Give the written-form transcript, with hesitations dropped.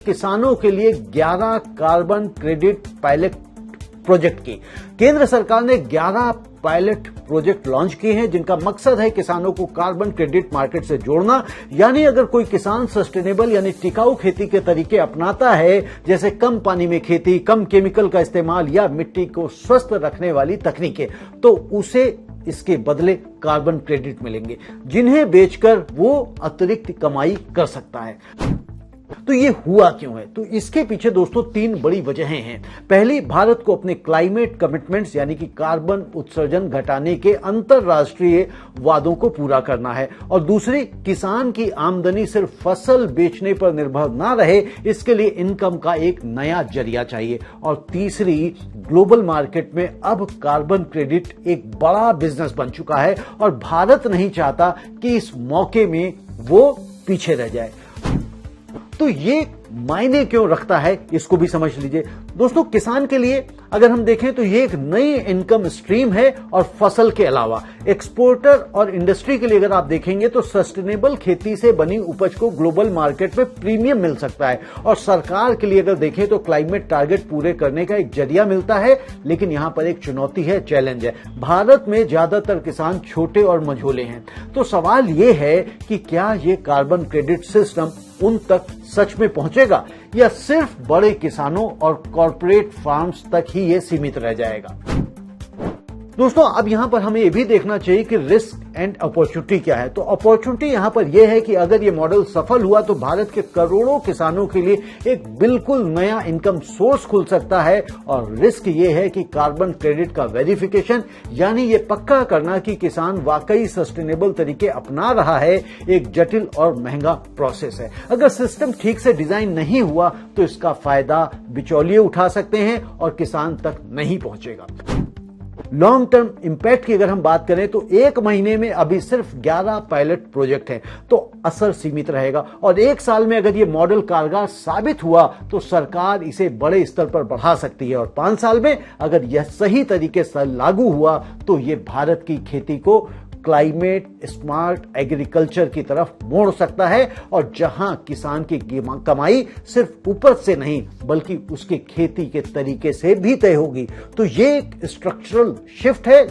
किसानों के लिए 11 कार्बन क्रेडिट पायलट प्रोजेक्ट की केंद्र सरकार ने 11 पायलट प्रोजेक्ट लॉन्च किए हैं, जिनका मकसद है किसानों को कार्बन क्रेडिट मार्केट से जोड़ना। यानी अगर कोई किसान सस्टेनेबल यानी टिकाऊ खेती के तरीके अपनाता है, जैसे कम पानी में खेती, कम केमिकल का इस्तेमाल या मिट्टी को स्वस्थ रखने वाली तकनीकें, तो उसे इसके बदले कार्बन क्रेडिट मिलेंगे, जिन्हें बेचकर वो अतिरिक्त कमाई कर सकता है। तो ये हुआ क्यों है? तो इसके पीछे दोस्तों 3 बड़ी वजहें हैं। पहली, भारत को अपने क्लाइमेट कमिटमेंट्स यानी कि कार्बन उत्सर्जन घटाने के अंतरराष्ट्रीय वादों को पूरा करना है, और दूसरी, किसान की आमदनी सिर्फ फसल बेचने पर निर्भर ना रहे, इसके लिए इनकम का एक नया जरिया चाहिए, और तीसरी, ग्लोबल मार्केट में अब कार्बन क्रेडिट एक बड़ा बिजनेस बन चुका है और भारत नहीं चाहता कि इस मौके में वो पीछे रह जाए। तो ये मायने क्यों रखता है, इसको भी समझ लीजिए। दोस्तों, किसान के लिए अगर हम देखें तो ये एक नई इनकम स्ट्रीम है, और फसल के अलावा एक्सपोर्टर और इंडस्ट्री के लिए अगर आप देखेंगे तो सस्टेनेबल खेती से बनी उपज को ग्लोबल मार्केट में प्रीमियम मिल सकता है, और सरकार के लिए अगर देखें तो क्लाइमेट टारगेट पूरे करने का एक जरिया मिलता है। लेकिन यहां पर एक चुनौती है, चैलेंज है। भारत में ज्यादातर किसान छोटे और मझोले हैं, तो सवाल ये है कि क्या ये कार्बन क्रेडिट सिस्टम उन तक सच में पहुंचेगा, या सिर्फ बड़े किसानों और कॉर्पोरेट फार्म्स तक ही ये सीमित रह जाएगा। दोस्तों, अब यहां पर हमें यह भी देखना चाहिए कि रिस्क एंड अपॉर्चुनिटी क्या है। तो अपॉर्चुनिटी यहां पर यह है कि अगर ये मॉडल सफल हुआ तो भारत के करोड़ों किसानों के लिए एक बिल्कुल नया इनकम सोर्स खुल सकता है, और रिस्क ये है कि कार्बन क्रेडिट का वेरिफिकेशन यानी ये पक्का करना कि किसान वाकई सस्टेनेबल तरीके अपना रहा है, एक जटिल और महंगा प्रोसेस है। अगर सिस्टम ठीक से डिजाइन नहीं हुआ तो इसका फायदा बिचौलिए उठा सकते हैं और किसान तक नहीं पहुंचेगा। लॉन्ग टर्म इंपैक्ट की अगर हम बात करें तो 1 महीने में अभी सिर्फ 11 पायलट प्रोजेक्ट हैं, तो असर सीमित रहेगा, और 1 साल में अगर ये मॉडल कारगर साबित हुआ तो सरकार इसे बड़े स्तर पर बढ़ा सकती है, और 5 साल में अगर यह सही तरीके से लागू हुआ तो ये भारत की खेती को क्लाइमेट स्मार्ट एग्रीकल्चर की तरफ मोड़ सकता है, और जहां किसान की कमाई सिर्फ उपज से नहीं बल्कि उसके खेती के तरीके से भी तय होगी। तो ये एक स्ट्रक्चरल शिफ्ट है